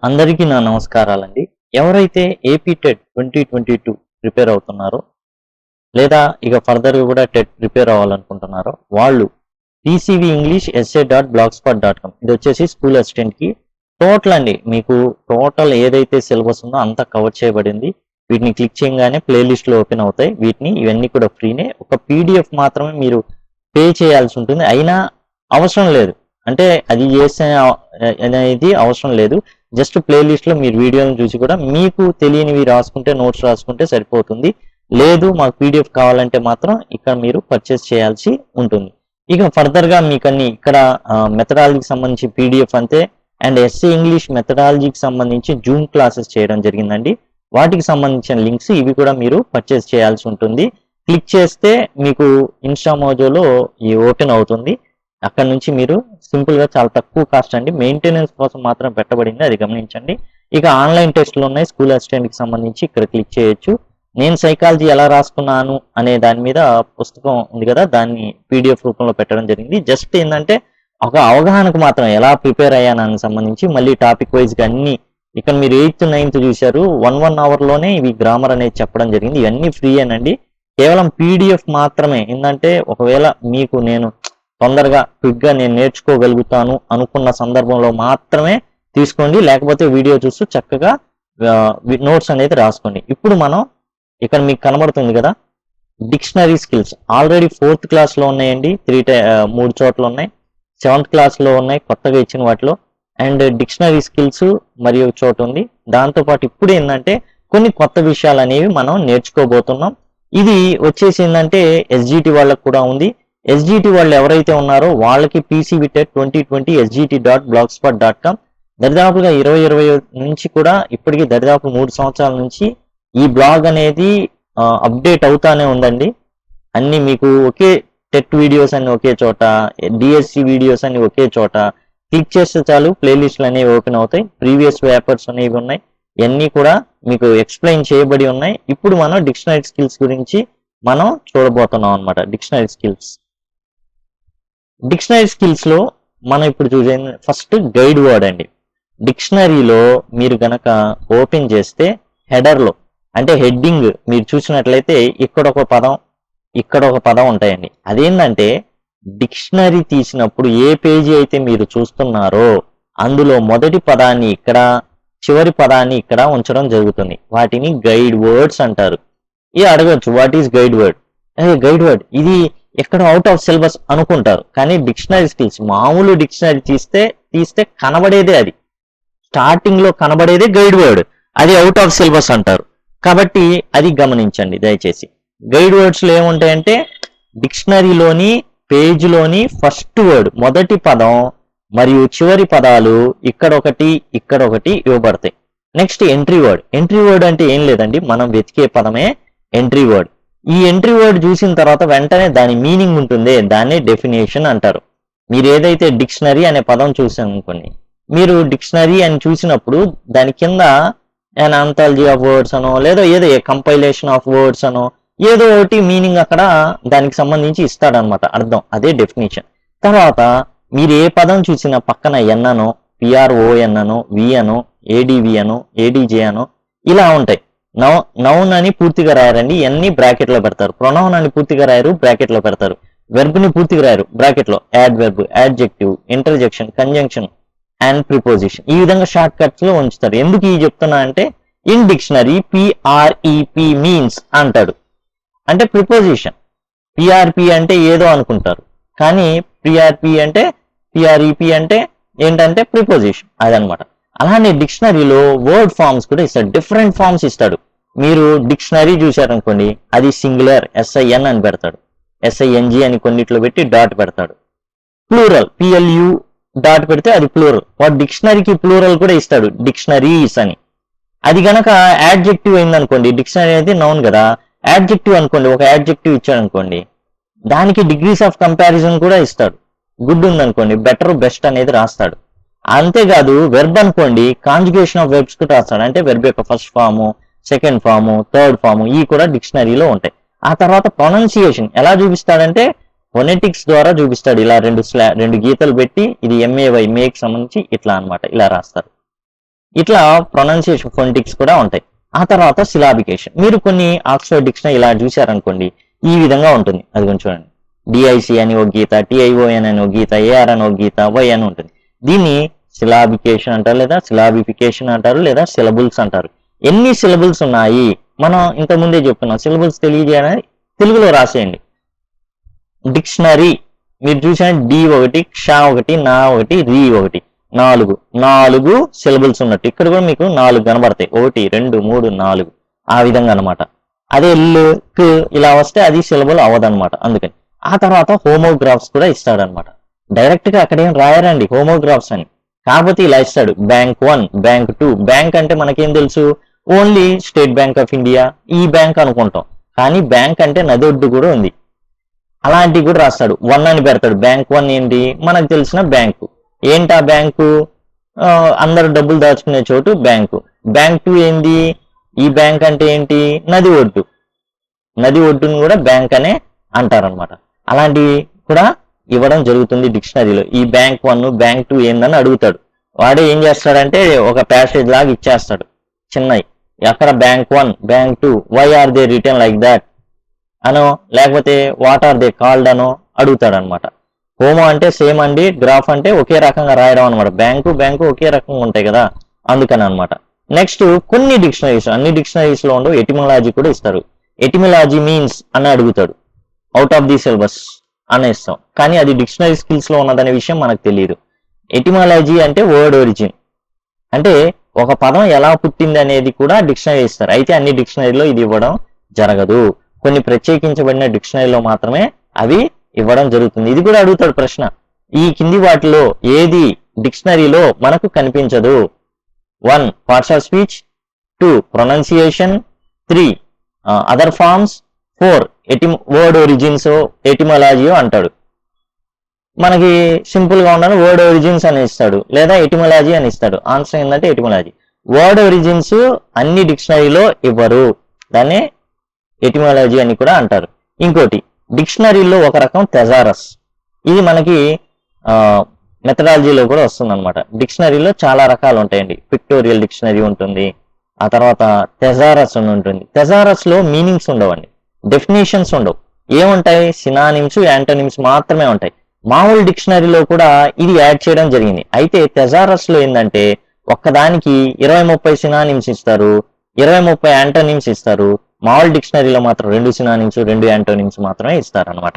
అందరికీ నా నమస్కారాలండి. ఎవరైతే ఏపీ టెట్ 2022 ప్రిపేర్ అవుతున్నారో లేదా ఇక ఫర్దర్‌గా కూడా టెట్ ప్రిపేర్ అవ్వాలనుకుంటున్నారో వాళ్ళు పీసీవీ ఇంగ్లీష్ SA.blogspot.com ఇదొచ్చేసి స్కూల్ అసిస్టెంట్‌కి టోటల్ అండి. మీకు టోటల్ ఏదైతే సిలబస్ ఉందో అంతా కవర్ చేయబడింది. వీటిని క్లిక్ చేయంగానే ప్లే లిస్ట్‌లో ఓపెన్ అవుతాయి. ఇవన్నీ కూడా ఫ్రీనే. ఒక పీడీఎఫ్ మాత్రమే మీరు పే చేయాల్సి ఉంటుంది. అయినా అవసరం లేదు. అంటే అది చేసే అనేది అవసరం లేదు. జస్ట్ ప్లే లిస్ట్లో మీరు వీడియోని చూసి కూడా మీకు తెలియనివి రాసుకుంటే నోట్స్ రాసుకుంటే సరిపోతుంది. లేదు మాకు పీడిఎఫ్ కావాలంటే మాత్రం ఇక్కడ మీరు పర్చేస్ చేయాల్సి ఉంటుంది. ఇక ఫర్దర్గా మీకు అన్ని ఇక్కడ మెథడాలజీకి సంబంధించి పీడిఎఫ్ అంతే. అండ్ ఎస్ఏ ఇంగ్లీష్ మెథడాలజీకి సంబంధించి జూమ్ క్లాసెస్ చేయడం జరిగిందండి. వాటికి సంబంధించిన లింక్స్ ఇవి కూడా మీరు పర్చేస్ చేయాల్సి ఉంటుంది. క్లిక్ చేస్తే మీకు ఇన్స్టామోజోలో ఈ ఓపెన్ అవుతుంది. అక్కడ నుంచి మీరు సింపుల్ గా చాలా తక్కువ కాస్ట్ అండి, మెయింటెనెన్స్ కోసం మాత్రం పెట్టబడింది, అది గమనించండి. ఇక ఆన్లైన్ టెస్ట్లు ఉన్నాయి స్కూల్ అసిస్టెంట్ కి సంబంధించి, ఇక్కడ క్లిక్ చేయొచ్చు. నేను సైకాలజీ ఎలా రాసుకున్నాను అనే దాని మీద పుస్తకం ఉంది కదా, దాన్ని పీడిఎఫ్ రూపంలో పెట్టడం జరిగింది. జస్ట్ ఏంటంటే ఒక అవగాహనకు మాత్రం ఎలా ప్రిపేర్ అయ్యానని సంబంధించి మళ్ళీ టాపిక్ వైజ్ గా అన్ని ఇక్కడ మీరు 8th 9th చూశారు. 1 hour లోనే ఇవి గ్రామర్ అనేది చెప్పడం జరిగింది. ఇవన్నీ ఫ్రీ అనండి, కేవలం పీడిఎఫ్ మాత్రమే. ఏంటంటే ఒకవేళ మీకు నేను తొందరగా క్విక్గా నేను నేర్చుకోగలుగుతాను అనుకున్న సందర్భంలో మాత్రమే తీసుకోండి, లేకపోతే వీడియో చూస్తూ చక్కగా నోట్స్ అనేది రాసుకోండి. ఇప్పుడు మనం ఇక్కడ మీకు కనబడుతుంది కదా డిక్షనరీ స్కిల్స్, ఆల్రెడీ 4th క్లాస్లో ఉన్నాయండి, 3 చోట్ల ఉన్నాయి. 7th క్లాస్లో ఉన్నాయి కొత్తగా ఇచ్చిన వాటిలో. అండ్ డిక్షనరీ స్కిల్స్ మరియు చోటు ఉంది. దాంతోపాటు ఇప్పుడు ఏంటంటే కొన్ని కొత్త విషయాలు అనేవి మనం నేర్చుకోబోతున్నాం. ఇది వచ్చేసి ఏంటంటే ఎస్జిటి వాళ్ళకు కూడా ఉంది. ఎస్జిటి వాళ్ళు ఎవరైతే ఉన్నారో వాళ్ళకి పీసీవీ టెట్ 2020 sgt.blogspot.com దరిదాపుగా 2020 నుంచి కూడా ఇప్పటికీ దరిదాపు 3 సంవత్సరాల నుంచి ఈ బ్లాగ్ అనేది అప్డేట్ అవుతానే ఉందండి. అన్ని మీకు ఒకే టెట్ వీడియోస్ అన్ని ఒకే చోట, డిఎస్సి వీడియోస్ అన్ని ఒకే చోట. క్లిక్ చేస్తే చాలు ప్లేలిస్ట్లు అనేవి ఓపెన్ అవుతాయి. ప్రీవియస్ పేపర్స్ అనేవి ఉన్నాయి, ఇవన్నీ కూడా మీకు ఎక్స్ప్లెయిన్ చేయబడి ఉన్నాయి. ఇప్పుడు మనం డిక్షనరీ స్కిల్స్ గురించి మనం చూడబోతున్నాం అనమాట. డిక్షనరీ స్కిల్స్ లో మనం ఇప్పుడు చూసే ఫస్ట్ గైడ్ వర్డ్ అండి. డిక్షనరీలో మీరు గనక ఓపెన్ చేస్తే హెడర్ లో అంటే హెడ్డింగ్ మీరు చూసినట్లయితే ఇక్కడ ఒక పదం ఉంటాయండి. అదేంటంటే డిక్షనరీ తీసినప్పుడు ఏ పేజీ అయితే మీరు చూస్తున్నారో అందులో మొదటి పదాన్ని ఇక్కడ, చివరి పదాన్ని ఇక్కడ ఉంచడం జరుగుతుంది. వాటిని గైడ్ వర్డ్స్ అంటారు. ఇది అడగచ్చు, what is guide word? Guide word ఇది ఎక్కడ అవుట్ ఆఫ్ సిలబస్ అనుకుంటారు, కానీ డిక్షనరీ స్కిల్స్ మామూలు డిక్షనరీ తీస్తే కనబడేదే, అది స్టార్టింగ్ లో కనబడేదే గైడ్ వర్డ్, అది అవుట్ ఆఫ్ సిలబస్ అంటారు. కాబట్టి అది గమనించండి దయచేసి. గైడ్ వర్డ్స్ లో ఏముంటాయంటే డిక్షనరీలోని పేజీలోని ఫస్ట్ వర్డ్ మొదటి పదం మరియు చివరి పదాలు ఇక్కడ ఒకటి ఇవ్వబడతాయి. నెక్స్ట్ ఎంట్రీ వర్డ్ అంటే ఏం లేదండి, మనం వెతికే పదమే ఎంట్రీ వర్డ్. ఈ ఎంట్రీ వర్డ్ చూసిన తర్వాత వెంటనే దాని మీనింగ్ ఉంటుంది, దాన్ని డెఫినేషన్ అంటారు. మీరు ఏదైతే డిక్షనరీ అనే పదం చూసాను అనుకోండి, మీరు డిక్షనరీ అని చూసినప్పుడు దాని కింద an anthology ఆఫ్ వర్డ్స్ అనో లేదా ఏదో కంపైలేషన్ ఆఫ్ వర్డ్స్ అనో ఏదో ఒకటి మీనింగ్ అక్కడ దానికి సంబంధించి ఇస్తాడనమాట, అర్థం, అదే డెఫినేషన్. తర్వాత మీరు ఏ పదం చూసినా పక్కన ఎన్ అనో, పిఆర్ఓఎన్ అనో, వి అనో, ఏడివి అనో, ఏడీజే అనో ఇలా ఉంటాయి. నౌన్ అని పూర్తిగా రాయరండి, ఇవన్నీ బ్రాకెట్ లో పెడతారు. ప్రొనౌన్ అని పూర్తిగా రాయరు, బ్రాకెట్ లో పెడతారు. వెర్బ్ ని పూర్తిగా రాయరు, బ్రాకెట్ లో add verb, adjective, interjection, conjunction and preposition, ఈ విధంగా షార్ట్ కట్స్ లో ఉంచుతారు. ఎందుకు ఈ చెప్తున్నా అంటే ఇన్ డిక్షనరీ పిఆర్ఈపి మీన్స్ అంటాడు, అంటే ప్రిపోజిషన్. పిఆర్పి అంటే ఏదో అనుకుంటారు, కానీ పిఆర్పి అంటే ఏంటంటే ప్రిపోజిషన్, అదనమాట. అలానే డిక్షనరీలో వర్డ్ ఫార్మ్స్ కూడా ఇస్తాడు, డిఫరెంట్ ఫార్మ్స్ ఇస్తాడు. మీరు డిక్షనరీ చూశారనుకోండి, అది సింగులర్ ఎస్ఐఎన్ అని పెడతాడు, ఎస్ఐఎన్జి అని కొన్నిట్లో పెట్టి డాట్ పెడతాడు. ప్లూరల్ పిఎల్యు డాట్ పెడితే అది ప్లూరల్. వాడు డిక్షనరీకి ప్లూరల్ కూడా ఇస్తాడు, డిక్షనరీస్ అని. అది గనక యాడ్జెక్టివ్ అయిందనుకోండి, డిక్షనరీ అనేది నౌన్ కదా, యాడ్జెక్టివ్ అనుకోండి, ఒక యాడ్జెక్టివ్ ఇచ్చాడు అనుకోండి, దానికి డిగ్రీస్ ఆఫ్ కంపారిజన్ కూడా ఇస్తాడు. గుడ్ ఉందనుకోండి, బెటర్, బెస్ట్ అనేది రాస్తాడు. అంతేకాదు వెర్బ్ అనుకోండి, కాంజుగేషన్ ఆఫ్ వెర్బ్స్ కూడా రాస్తాడు, అంటే వెర్బ్ యొక్క first form, second form, third form, ఈ కూడా డిక్షనరీలో ఉంటాయి. ఆ తర్వాత ప్రొనౌన్సియేషన్ ఎలా చూపిస్తాడంటే ఫొనెటిక్స్ ద్వారా చూపిస్తాడు. ఇలా రెండు గీతలు పెట్టి ఇది ఎంఏవై మేకి సంబంధించి ఇట్లా అనమాట, ఇలా రాస్తారు. ఇట్లా ప్రొనౌన్సియేషన్ ఫొనెటిక్స్ కూడా ఉంటాయి. ఆ తర్వాత సిలాబికేషన్. మీరు కొన్ని ఆక్స్ఫర్డ్ డిక్షనరీ ఇలా చూశారనుకోండి, ఈ విధంగా ఉంటుంది. అది కొంచెం చూడండి. డిఐసి అని ఒక గీత, టిఐఓఎన్ అని ఒక గీత, ఏఆర్ అని ఒక గీత, వై అని ఉంటుంది. దీన్ని సిలాబికేషన్ అంటారు, లేదా సిలాబిఫికేషన్ అంటారు, లేదా సిలబుల్స్ అంటారు. ఎన్ని సిలబుల్స్ ఉన్నాయి మనం ఇంతకుముందే చెప్తున్నాం. సిలబుల్స్ తెలియజేయడానికి తెలుగులో రాసేయండి. డిక్షనరీ మీరు చూసాను, డి ఒకటి, క్ష ఒకటి, నా ఒకటి, రీ ఒకటి, నాలుగు సిలబుల్స్ ఉన్నట్టు. ఇక్కడ కూడా మీకు 4 కనబడతాయి. 1 2 3 4 ఆ విధంగా అనమాట. అదే కు ఇలా వస్తే అది సిలబుల్ అవ్వదన్నమాట. అందుకని ఆ తర్వాత హోమోగ్రాఫ్స్ కూడా ఇస్తాడనమాట. డైరెక్ట్ గా అక్కడేం రాయరండి హోమోగ్రాఫ్స్ అని, కాకపోతే ఇలా ఇస్తాడు. Bank 1, bank 2. బ్యాంక్ అంటే మనకేం తెలుసు, only state bank of India ఈ బ్యాంక్ అనుకుంటాం. కానీ బ్యాంక్ అంటే నది ఒడ్డు కూడా ఉంది, అలాంటివి కూడా రాస్తాడు. 1 అని పెడతాడు. బ్యాంక్ 1 ఏంటి, మనకు తెలిసిన బ్యాంకు. ఏంటా బ్యాంకు, అందరు డబ్బులు దాచుకునే చోటు బ్యాంకు. బ్యాంక్ 2 ఏంది, ఈ బ్యాంక్ అంటే ఏంటి, నది ఒడ్డు. నది ఒడ్డును కూడా బ్యాంక్ అనే అంటారనమాట. అలాంటివి కూడా ఇవ్వడం జరుగుతుంది డిక్షనరీలో. ఈ బ్యాంక్ 1 బ్యాంక్ 2 ఏందని అడుగుతాడు. వాడే ఏం చేస్తాడంటే ఒక ప్యాసేజ్ లాగా ఇచ్చేస్తాడు చిన్నవి. అక్కడ bank 1 bank 2 why are they return like that అనో, లేకపోతే వాట్ ఆర్ దే కాల్డ్ అనో అడుగుతాడు అనమాట. హోమో అంటే సేమ్ అండి, గ్రాఫ్ అంటే ఒకే రకంగా రాయడం అనమాట. బ్యాంకు ఒకే రకంగా ఉంటాయి కదా, అందుకని అనమాట. నెక్స్ట్ కొన్ని డిక్షనరీస్, అన్ని డిక్షనరీస్ లో ఉండవు, ఎటిమలాజీ కూడా ఇస్తారు. ఎటిమలాజీ మీన్స్ అని అడుగుతాడు. అవుట్ ఆఫ్ ది సిలబస్ అనేస్తాం, కానీ అది డిక్షనరీ స్కిల్స్ లో ఉన్నదనే విషయం మనకు తెలియదు. ఎటిమాలజీ అంటే వర్డ్ ఒరిజిన్, అంటే ఒక పదం ఎలా పుట్టింది అనేది కూడా డిక్షనరీ ఇస్తారు. అయితే అన్ని డిక్షనరీలో ఇది ఇవ్వడం జరగదు. కొన్ని ప్రత్యేకించబడిన డిక్షనరీలో మాత్రమే అవి ఇవ్వడం జరుగుతుంది. ఇది కూడా అడుగుతాడు ప్రశ్న. ఈ కింది వాటిలో ఏది డిక్షనరీలో మనకు కనిపించదు? 1 parts of speech, 2 pronunciation, 3 other forms, 4 word origins etymology అంటాడు. మనకి సింపుల్ గా ఉండాలి, వర్డ్ ఒరిజిన్స్ అని ఇస్తాడు, లేదా ఎటిమాలజీ అని ఇస్తాడు. ఆన్సర్ ఏంటంటే ఎటిమాలజీ. వర్డ్ ఒరిజిన్స్ అన్ని డిక్షనరీలో ఇవ్వరు, దాన్ని ఎటిమాలజీ అని కూడా అంటారు. ఇంకోటి, డిక్షనరీలో ఒక రకం థెసారస్. ఇది మనకి మెథడాలజీలో కూడా వస్తుంది అనమాట. డిక్షనరీలో చాలా రకాలు ఉంటాయండి. పిక్టోరియల్ డిక్షనరీ ఉంటుంది, ఆ తర్వాత థెసారస్ అని ఉంటుంది. థెసారస్ లో మీనింగ్స్ ఉండవండి, డెఫినేషన్స్ ఉండవు. ఏముంటాయి, సినానిమ్స్, యాంటోనిమ్స్ మాత్రమే ఉంటాయి. మామూలు డిక్షనరీలో కూడా ఇది యాడ్ చేయడం జరిగింది. అయితే థెసారస్ లో ఏంటంటే ఒక్కదానికి 20-30 సినానిమ్స్ ఇస్తారు, 20-30 యాంటోనిమ్స్ ఇస్తారు. మామూలు డిక్షనరీలో మాత్రం 2 సినానిమ్స్ 2 యాంటోనిమ్స్ మాత్రమే ఇస్తారు అనమాట.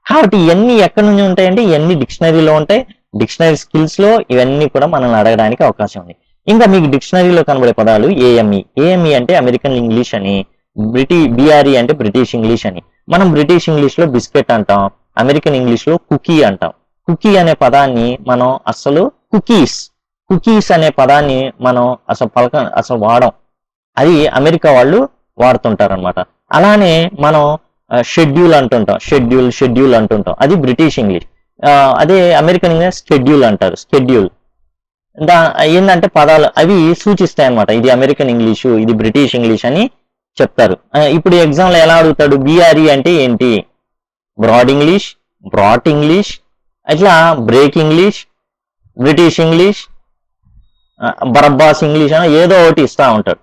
కాబట్టి ఇవన్నీ ఎక్కడి నుంచి ఉంటాయంటే ఇవన్నీ డిక్షనరీలో ఉంటాయి. డిక్షనరీ స్కిల్స్ లో ఇవన్నీ కూడా మనల్ని అడగడానికి అవకాశం ఉంది. ఇంకా మీకు డిక్షనరీలో కనబడే పదాలు ఏఎంఈ అంటే అమెరికన్ ఇంగ్లీష్ అని, బిఆర్ఈ అంటే బ్రిటిష్ ఇంగ్లీష్ అని. మనం బ్రిటిష్ ఇంగ్లీష్ లో బిస్కెట్ అంటాం, అమెరికన్ ఇంగ్లీష్ లో కుకీ అంటాం. కుకీ అనే పదాన్ని మనం అసలు కుకీస్ అనే పదాన్ని మనం అసలు వాడం. అది అమెరికా వాళ్ళు వాడుతుంటారు అనమాట. అలానే మనం షెడ్యూల్ అంటుంటాం, షెడ్యూల్ అంటుంటాం, అది బ్రిటిష్ ఇంగ్లీష్. అదే అమెరికన్ ఇంగ్లీష్ షెడ్యూల్ అంటారు. ఏంటంటే పదాలు అవి సూచిస్తాయి అనమాట. ఇది అమెరికన్ ఇంగ్లీషు, ఇది బ్రిటిష్ ఇంగ్లీష్ అని చెప్తారు. ఇప్పుడు ఎగ్జామ్ లో ఎలా అడుగుతాడు, బిఆర్ఈ అంటే ఏంటి, బ్రాడ్ ఇంగ్లీష్, బ్రాట్ ఇంగ్లీష్, అట్లా బ్రేక్ ఇంగ్లీష్, బ్రిటిష్ ఇంగ్లీష్, బరబ్బాస్ ఇంగ్లీష్ అని ఏదో ఒకటి ఇస్తా ఉంటాడు.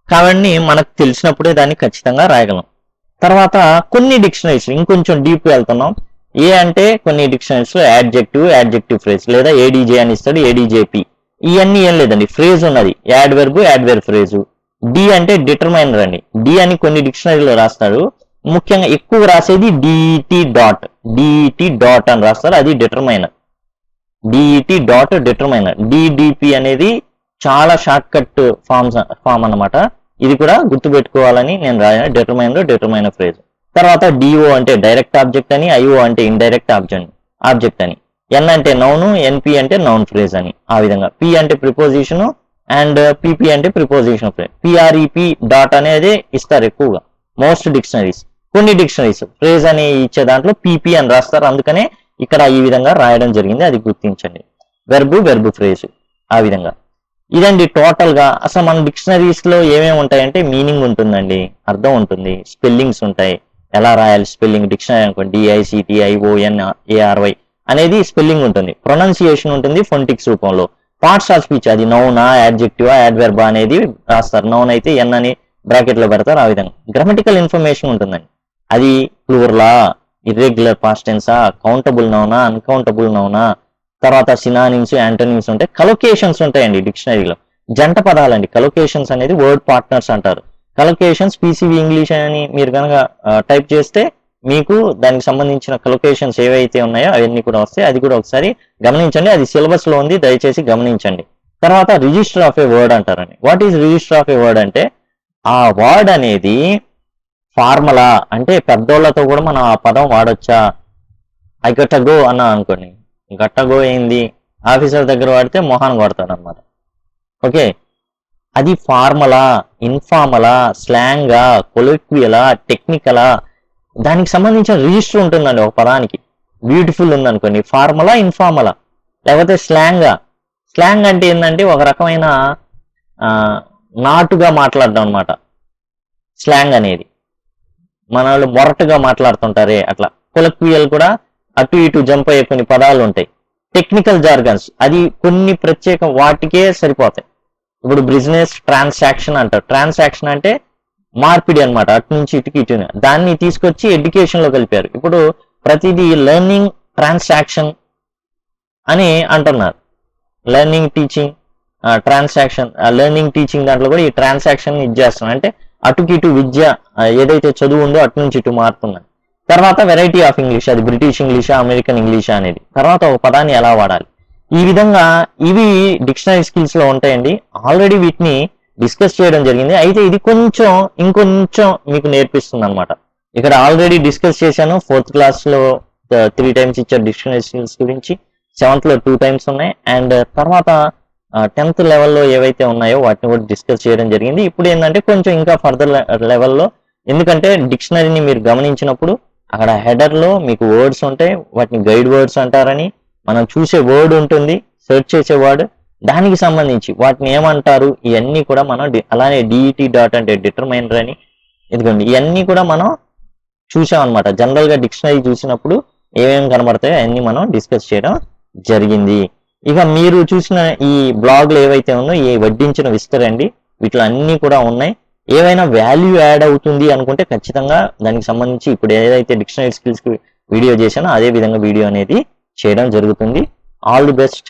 కాబట్టి మనకు తెలిసినప్పుడే దాన్ని ఖచ్చితంగా రాయగలం. తర్వాత కొన్ని డిక్షనరీస్ ఇంకొంచెం డీప్ వెళ్తున్నాం. ఏ అంటే కొన్ని డిక్షనరీస్ లో యాడ్జెక్టివ్ ఫ్రేజ్, లేదా ఏడీజే అని ఇస్తాడు, ఏడీజేపీ. ఇవన్నీ ఏం లేదండి, ఫ్రేజ్ ఉన్నది, యాడ్వర్బ్ ఫ్రేజు. డి అంటే డిటర్మైనర్ అండి. డి అని కొన్ని డిక్షనరీలో రాస్తాడు. ముఖ్యంగా ఎక్కువ రాసేది డిఈటి డాట్ అని రాస్తారు, అది determiner. DET dot determiner. DDP అనేది చాలా షార్ట్ కట్ ఫామ్ అన్నమాట. ఇది కూడా గుర్తుపెట్టుకోవాలని నేను రాయాను, డిటర్మైనర్ ఫ్రేజ్. తర్వాత డిఓ అంటే డైరెక్ట్ ఆబ్జెక్ట్ అని, ఐఓ అంటే ఇండైరెక్ట్ ఆబ్జెక్ట్ అని, ఎన్ అంటే నౌన్, ఎన్పి అంటే నౌన్ ఫ్రేజ్ అని. ఆ విధంగా పి అంటే ప్రిపోజిషన్ అండ్ పిపి అంటే ప్రిపోజిషన్ ఫ్రేజ్. పిఆర్ఈపి డాట్ అనేది ఇస్తారు ఎక్కువగా మోస్ట్ డిక్షనరీస్. కొన్ని డిక్షనరీస్ ఫ్రేజ్ అని ఇచ్చే దాంట్లో పిపి అని రాస్తారు, అందుకనే ఇక్కడ ఈ విధంగా రాయడం జరిగింది, అది గుర్తించండి. వెర్బ్ ఫ్రేజ్ ఆ విధంగా. ఇదండి టోటల్ గా. అసలు మన డిక్షనరీస్ లో ఏమేమి ఉంటాయంటే మీనింగ్ ఉంటుందండి, అర్థం ఉంటుంది, స్పెల్లింగ్స్ ఉంటాయి, ఎలా రాయాలి స్పెల్లింగ్, డిక్షనరీ అనుకోండి DICTIONARY అనేది స్పెల్లింగ్ ఉంటుంది, ప్రొనౌన్సియేషన్ ఉంటుంది ఫొనెటిక్స్ రూపంలో, పార్ట్స్ ఆఫ్ స్పీచ్ అది నౌనా, యాడ్జెక్టివా, యాడ్వర్బా అనేది రాస్తారు. నౌన్ అయితే ఎన్ అని బ్రాకెట్ లో పెడతారు. ఆ విధంగా గ్రామటికల్ ఇన్ఫర్మేషన్ ఉంటుందండి. అది ప్లూరలా, ఇర్రెగ్యులర్ పాస్ట్ టెన్సా, కౌంటబుల్ నౌనా, అన్కౌంటబుల్ నౌనా, తర్వాత సినానిమ్స్, యాంటోనిమ్స్ ఉంటాయి. కలొకేషన్స్ ఉంటాయండి డిక్షనరీలో. జంట పదాలండి. కలొకేషన్స్ అనేది వర్డ్ పార్ట్నర్స్ అంటారు. కలొకేషన్స్ పీసీవీ ఇంగ్లీష్ అని మీరు కనుక టైప్ చేస్తే మీకు దానికి సంబంధించిన కలొకేషన్స్ ఏవైతే ఉన్నాయో అవన్నీ కూడా వస్తాయి. అది కూడా ఒకసారి గమనించండి. అది సిలబస్ లో ఉంది, దయచేసి గమనించండి. తర్వాత రిజిస్టర్ ఆఫ్ ఏ వర్డ్ అంటారండి. What is register of A word అంటే ఆ వర్డ్ అనేది ఫార్ములా, అంటే పెద్దోళ్లతో కూడా మనం ఆ పదం వాడొచ్చా. ఐ గట్ట గో అన్నా అనుకోండి, గట్ట గో ఏంది, ఆఫీసర్ దగ్గర వాడితే మొహాన్ కొడతాడు అనమాట. ఓకే, అది ఫార్ములా, ఇన్ఫార్మలా, స్లాంగా, కొలిక్వియలా, టెక్నికలా, దానికి సంబంధించిన రిజిస్టర్ ఉంటుందండి ఒక పదానికి. బ్యూటిఫుల్ ఉందనుకోండి, ఫార్ములా, ఇన్ఫార్మలా, లేకపోతే స్లాంగా. స్లాంగ్ అంటే ఏంటంటే ఒక రకమైన నాటుగా మాట్లాడడం అనమాట. స్లాంగ్ అనేది మన వాళ్ళు మొరటుగా మాట్లాడుతుంటారే అట్లా. కొలిక్వియల్ కూడా అటు ఇటు జంప్ అయ్యే కొన్ని పదాలు ఉంటాయి. టెక్నికల్ జార్గన్స్ అది కొన్ని ప్రత్యేక వాటికే సరిపోతాయి. ఇప్పుడు బిజినెస్ ట్రాన్సాక్షన్ అంటారు. ట్రాన్సాక్షన్ అంటే మార్పిడి అనమాట, అటు నుంచి ఇటుకి ఇటు. దాన్ని తీసుకొచ్చి ఎడ్యుకేషన్ లో కలిపారు. ఇప్పుడు ప్రతిదీ లెర్నింగ్ ట్రాన్సాక్షన్ అని అంటున్నారు. Learning teaching transaction, learning teaching దాంట్లో కూడా ఈ ట్రాన్సాక్షన్ ఇచ్చేస్తున్నాం. అంటే అటుకి ఇటు విద్య ఏదైతే చదువు ఉందో అటు నుంచి ఇటు మారుతున్నాయి. తర్వాత వెరైటీ ఆఫ్ ఇంగ్లీష్, అది బ్రిటిష్ ఇంగ్లీషా, అమెరికన్ ఇంగ్లీషా అనేది. తర్వాత ఒక పదాన్ని ఎలా వాడాలి. ఈ విధంగా ఇవి డిక్షనరీ స్కిల్స్ లో ఉంటాయండి. ఆల్రెడీ వీటిని డిస్కస్ చేయడం జరిగింది. అయితే ఇది ఇంకొంచెం మీకు నేర్పిస్తుంది అనమాట. ఇక్కడ ఆల్రెడీ డిస్కస్ చేశాను. 4th క్లాస్ లో 3 times ఇచ్చారు డిక్షనరీ స్కిల్స్ గురించి, 7th లో 2 times ఉన్నాయి. అండ్ తర్వాత 10th లెవెల్లో ఏవైతే ఉన్నాయో వాటిని కూడా డిస్కస్ చేయడం జరిగింది. ఇప్పుడు ఏంటంటే కొంచెం ఇంకా ఫర్దర్ లెవెల్లో, ఎందుకంటే డిక్షనరీని మీరు గమనించినప్పుడు అక్కడ హెడర్ లో మీకు వర్డ్స్ ఉంటాయి, వాటిని గైడ్ వర్డ్స్ అంటారని. మనం చూసే వర్డ్ ఉంటుంది, సెర్చ్ చేసే వర్డ్, దానికి సంబంధించి వాటిని ఏమంటారు ఇవన్నీ కూడా మనం అలానే డిఈటి డాట్ అంటే డిటర్మైనర్ అని, ఎందుకండి ఇవన్నీ కూడా మనం చూసామన్నమాట. జనరల్ గా డిక్షనరీ చూసినప్పుడు ఏమేమి కనబడతాయో అవన్నీ మనం డిస్కస్ చేయడం జరిగింది. ఇక మీరు చూసిన ఈ బ్లాగ్లు ఏవైతే ఉన్నాయో ఈ వడ్డించిన విస్తరండి, వీటిలో అన్ని కూడా ఉన్నాయి. ఏవైనా వాల్యూ యాడ్ అవుతుంది అనుకుంటే ఖచ్చితంగా దానికి సంబంధించి ఇప్పుడు ఏదైతే డిక్షనరీ స్కిల్స్ కి వీడియో చేశానో అదే విధంగా వీడియో అనేది చేయడం జరుగుతుంది. All the best.